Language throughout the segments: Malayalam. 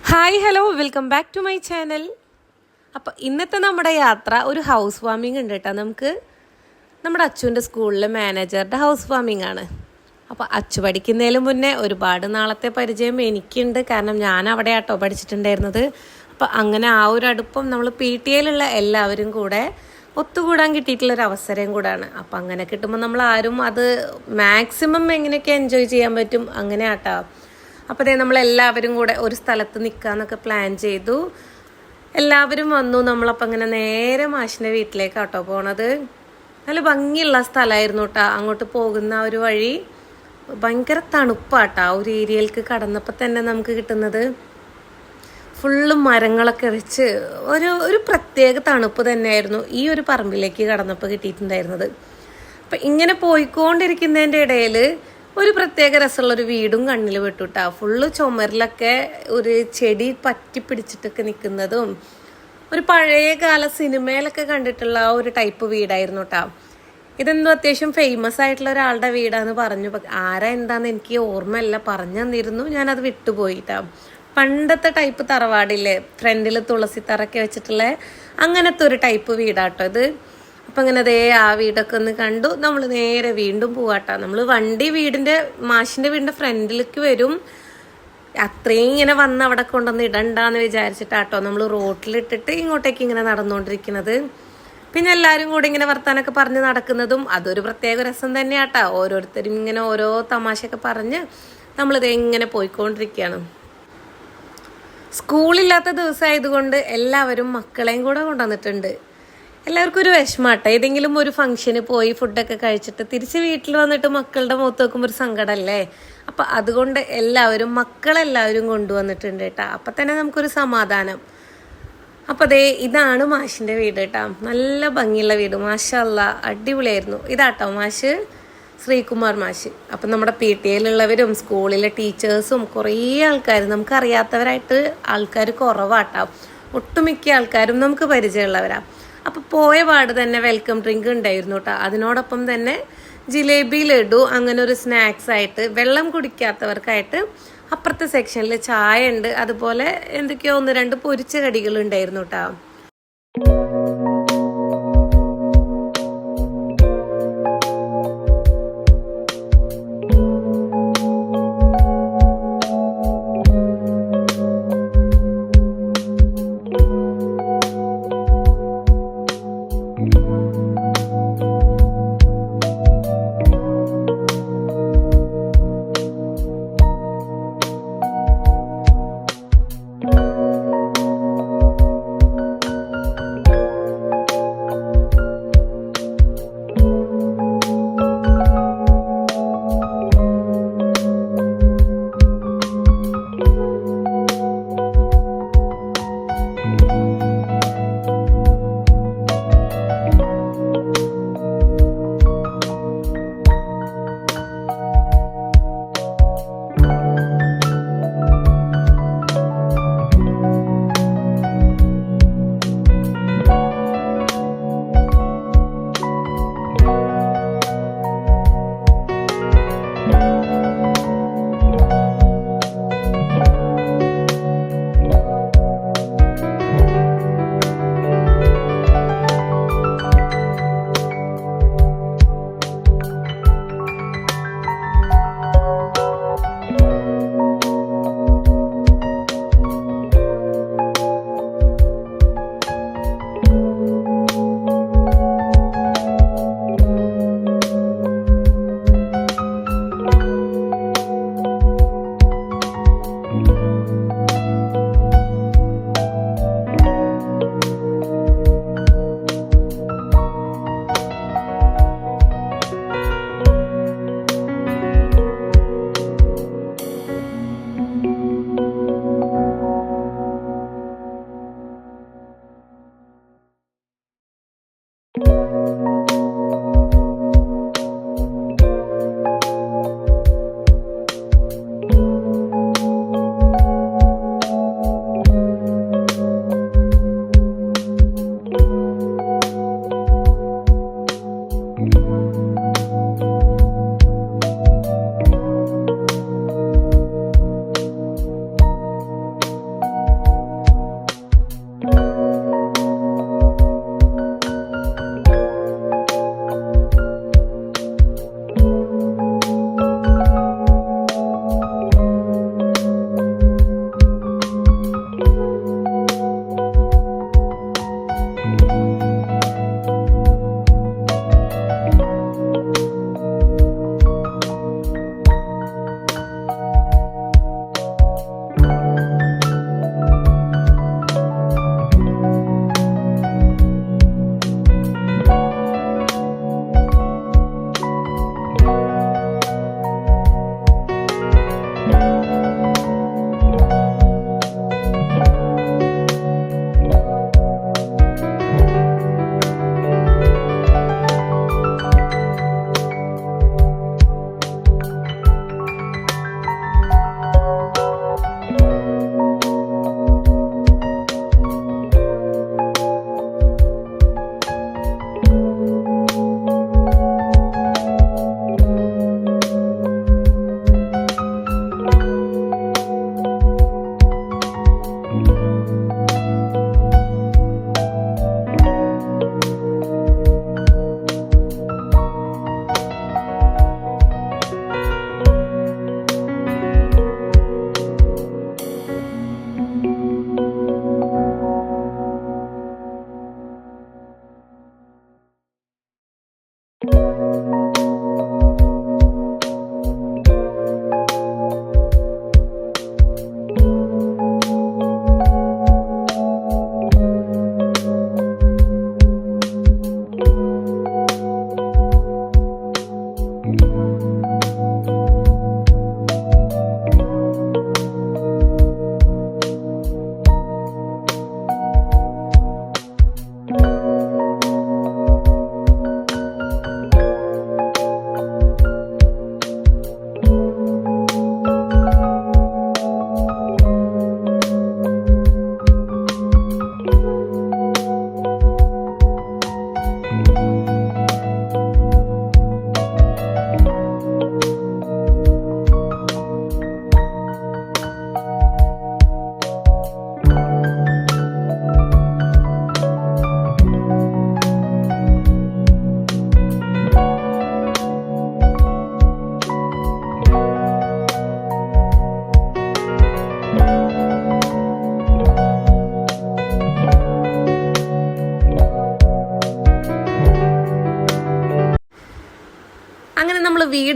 Hi hello welcome back to my channel. അപ്പോൾ ഇന്നത്തെ നമ്മുടെ യാത്ര ഒരു ഹൗസ് വാമിംഗ് ഉണ്ട് കേട്ടോ. നമുക്ക് നമ്മുടെ അച്ചുവിൻ്റെ സ്കൂളിലെ മാനേജറുടെ ഹൗസ് വാമിംഗ് ആണ്. അപ്പോൾ അച്ചു പഠിക്കുന്നതിന് മുന്നേ ഒരുപാട് നാളത്തെ പരിചയം എനിക്കുണ്ട്, കാരണം ഞാൻ അവിടെ ആട്ടോ പഠിച്ചിട്ടുണ്ടായിരുന്നത്. അപ്പോൾ അങ്ങനെ ആ ഒരു അടുപ്പം നമ്മൾ PTA-യിലുള്ള എല്ലാവരും കൂടെ ഒത്തുകൂടാൻ കിട്ടിയിട്ടുള്ളൊരു അവസരം കൂടാണ്. അപ്പോൾ അങ്ങനെ കിട്ടുമ്പോൾ നമ്മൾ ആരും അത് മാക്സിമം എങ്ങനെയൊക്കെ എൻജോയ് ചെയ്യാൻ പറ്റും അങ്ങനെ ആട്ടോ. അപ്പോൾ അതേ നമ്മളെല്ലാവരും കൂടെ ഒരു സ്ഥലത്ത് നിൽക്കാമെന്നൊക്കെ പ്ലാൻ ചെയ്തു. എല്ലാവരും വന്നു. നമ്മളപ്പോൾ അങ്ങനെ നേരെ മാഷിൻ്റെ വീട്ടിലേക്കാട്ടോ പോണത്. നല്ല ഭംഗിയുള്ള സ്ഥലമായിരുന്നു കേട്ടോ. അങ്ങോട്ട് പോകുന്ന ഒരു വഴി ഭയങ്കര തണുപ്പാട്ടോ. ഒരു ഏരിയയിലേക്ക് കടന്നപ്പോൾ തന്നെ നമുക്ക് കിട്ടുന്നത് ഫുള്ള് മരങ്ങളൊക്കെ വെച്ച് ഒരു പ്രത്യേക തണുപ്പ് തന്നെയായിരുന്നു ഈ ഒരു പറമ്പിലേക്ക് കടന്നപ്പോൾ കിട്ടിയിട്ടുണ്ടായിരുന്നത്. അപ്പം ഇങ്ങനെ പോയിക്കൊണ്ടിരിക്കുന്നതിൻ്റെ ഇടയിൽ ഒരു പ്രത്യേക രസമുള്ളൊരു വീടും കണ്ണിൽ വിട്ടുട്ടാ. ഫുള്ള് ചുമരിലൊക്കെ ഒരു ചെടി പറ്റി പിടിച്ചിട്ടൊക്കെ നിൽക്കുന്നതും ഒരു പഴയ കാല സിനിമയിലൊക്കെ കണ്ടിട്ടുള്ള ആ ഒരു ടൈപ്പ് വീടായിരുന്നു കേട്ടോ. ഇതെന്തോ അത്യാവശ്യം ഫേമസ് ആയിട്ടുള്ള ഒരാളുടെ വീടാന്ന് പറഞ്ഞു. ആരാ എന്താന്ന് എനിക്ക് ഓർമ്മയല്ല, പറഞ്ഞു തന്നിരുന്നു, ഞാനത് വിട്ടുപോയിട്ടാ. പണ്ടത്തെ ടൈപ്പ് തറവാടില്ലേ, ഫ്രണ്ടിൽ തുളസി തറക്കെ വെച്ചിട്ടുള്ള അങ്ങനത്തെ ഒരു ടൈപ്പ് വീടാട്ടോ ഇത്. അപ്പം അങ്ങനെ അതേ ആ വീടൊക്കെ ഒന്ന് കണ്ടു. നമ്മൾ നേരെ വീണ്ടും പോവാട്ടോ. നമ്മൾ വണ്ടി മാഷിൻ്റെ വീടിൻ്റെ ഫ്രണ്ടിലേക്ക് വരും. അത്രയും ഇങ്ങനെ വന്ന് അവിടെ കൊണ്ടുവന്ന് ഇടണ്ടാന്ന് വിചാരിച്ചിട്ടാട്ടോ നമ്മൾ റോട്ടിലിട്ടിട്ട് ഇങ്ങോട്ടേക്ക് ഇങ്ങനെ നടന്നുകൊണ്ടിരിക്കുന്നത്. പിന്നെ എല്ലാവരും കൂടി ഇങ്ങനെ വർത്താനൊക്കെ പറഞ്ഞ് നടക്കുന്നതും അതൊരു പ്രത്യേക രസം തന്നെയാട്ടോ. ഓരോരുത്തരും ഇങ്ങനെ ഓരോ തമാശയൊക്കെ പറഞ്ഞ് നമ്മളിത് ഇങ്ങനെ പോയിക്കൊണ്ടിരിക്കുകയാണ്. സ്കൂളില്ലാത്ത ദിവസമായതുകൊണ്ട് എല്ലാവരും മക്കളെയും കൂടെ കൊണ്ടുവന്നിട്ടുണ്ട്. എല്ലാവർക്കും ഒരു വിഷമാട്ടെ. ഏതെങ്കിലും ഒരു ഫംഗ്ഷന് പോയി ഫുഡൊക്കെ കഴിച്ചിട്ട് തിരിച്ച് വീട്ടിൽ വന്നിട്ട് മക്കളുടെ മുഖത്ത് നോക്കുമ്പോൾ ഒരു സങ്കടമല്ലേ. അപ്പം അതുകൊണ്ട് മക്കളെല്ലാവരും കൊണ്ടുവന്നിട്ടുണ്ട് കേട്ടോ. അപ്പം തന്നെ നമുക്കൊരു സമാധാനം. അപ്പം അതേ ഇതാണ് മാഷിൻ്റെ വീട് കേട്ടോ. നല്ല ഭംഗിയുള്ള വീട്, മാഷാ അല്ലാ, അടിപൊളിയായിരുന്നു. ഇതാട്ടോ മാഷ്, ശ്രീകുമാർ മാഷ്. അപ്പം നമ്മുടെ PTA-യിലുള്ളവരും സ്കൂളിലെ ടീച്ചേഴ്സും കുറേ ആൾക്കാർ, നമുക്കറിയാത്തവരായിട്ട് ആൾക്കാർ കുറവാട്ടോ. ഒട്ടുമിക്ക ആൾക്കാരും നമുക്ക് പരിചയമുള്ളവരാ. അപ്പോൾ പോയ പാട് തന്നെ വെൽക്കം ഡ്രിങ്ക് ഉണ്ടായിരുന്നു കേട്ടോ. അതിനോടൊപ്പം തന്നെ ജിലേബി, ലഡു, അങ്ങനെ ഒരു സ്നാക്സ് ആയിട്ട്, വെള്ളം കുടിക്കാത്തവർക്കായിട്ട് അപ്പുറത്തെ സെക്ഷനിൽ ചായ ഉണ്ട്. അതുപോലെ എന്തൊക്കെയോ 1-2 പൊരിച്ച കടികൾ ഉണ്ടായിരുന്നു കേട്ടോ.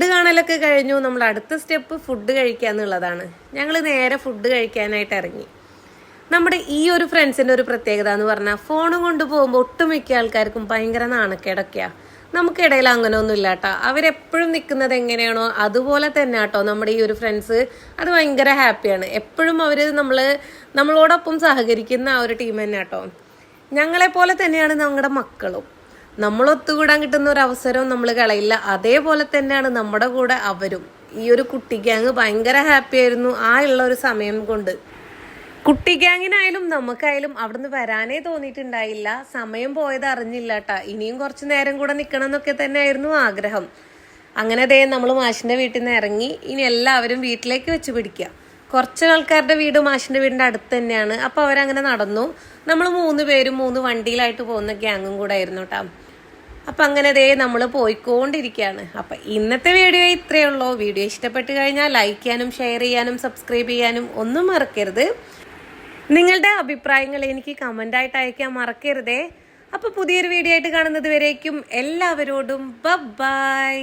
വീട് കാണലൊക്കെ കഴിഞ്ഞു. നമ്മൾ അടുത്ത സ്റ്റെപ്പ് ഫുഡ് കഴിക്കുക എന്നുള്ളതാണ്. ഞങ്ങൾ നേരെ ഫുഡ് കഴിക്കാനായിട്ട് ഇറങ്ങി. നമ്മുടെ ഈ ഒരു ഫ്രണ്ട്സിൻ്റെ ഒരു പ്രത്യേകത എന്ന് പറഞ്ഞാൽ ഫോണും കൊണ്ട് പോകുമ്പോൾ ഒട്ടുമിക്ക ആൾക്കാർക്കും ഭയങ്കര നാണക്കേടൊക്കെയാണ്. നമുക്കിടയിൽ അങ്ങനെ ഒന്നും ഇല്ല കേട്ടോ. അവരെപ്പോഴും നിൽക്കുന്നത് എങ്ങനെയാണോ അതുപോലെ തന്നെ കേട്ടോ നമ്മുടെ ഈ ഒരു ഫ്രണ്ട്സ്. അത് ഭയങ്കര ഹാപ്പിയാണ്. എപ്പോഴും അവർ നമ്മളോടൊപ്പം സഹകരിക്കുന്ന ആ ഒരു ടീം തന്നെ കേട്ടോ. ഞങ്ങളെപ്പോലെ തന്നെയാണ് ഞങ്ങളുടെ മക്കളും. നമ്മൾ ഒത്തുകൂടാൻ കിട്ടുന്ന ഒരു അവസരവും നമ്മൾ കളയില്ല. അതേപോലെ തന്നെയാണ് നമ്മുടെ കൂടെ അവരും. ഈ ഒരു കുട്ടി ഗ്യാങ് ഭയങ്കര ഹാപ്പി ആയിരുന്നു ആ ഉള്ള ഒരു സമയം കൊണ്ട്. കുട്ടി ഗ്യാങ്ങിനായാലും നമുക്കായാലും അവിടുന്ന് വരാനേ തോന്നിയിട്ടുണ്ടായില്ല. സമയം പോയത് അറിഞ്ഞില്ല കേട്ടാ. ഇനിയും കുറച്ച് നേരം കൂടെ നിൽക്കണം എന്നൊക്കെ തന്നെയായിരുന്നു ആഗ്രഹം. അങ്ങനെ നമ്മൾ മാഷിൻ്റെ വീട്ടിൽ നിന്ന് ഇറങ്ങി. ഇനി എല്ലാവരും വീട്ടിലേക്ക് വെച്ച് പിടിക്കുക. കുറച്ച് ആൾക്കാരുടെ വീട് മാഷിൻ്റെ വീടിൻ്റെ അടുത്ത് തന്നെയാണ്. അപ്പോൾ അവരങ്ങനെ നടന്നു. നമ്മൾ 3 പേരും 3 വണ്ടിയിലായിട്ട് പോകുന്ന ഗ്യാങ്ങും കൂടെ ആയിരുന്നു കേട്ടോ. അപ്പം അങ്ങനെ നമ്മൾ പോയിക്കൊണ്ടിരിക്കുകയാണ്. അപ്പം ഇന്നത്തെ വീഡിയോ ഇത്രയേ ഉള്ളൂ. വീഡിയോ ഇഷ്ടപ്പെട്ട് കഴിഞ്ഞാൽ ലൈക്ക് ചെയ്യാനും ഷെയർ ചെയ്യാനും സബ്സ്ക്രൈബ് ചെയ്യാനും ഒന്നും മറക്കരുത്. നിങ്ങളുടെ അഭിപ്രായങ്ങൾ എനിക്ക് കമൻ്റായിട്ട് അയക്കാൻ മറക്കരുതേ. അപ്പോൾ പുതിയൊരു വീഡിയോ ആയിട്ട് കാണുന്നത് വരേക്കും എല്ലാവരോടും ബൈ.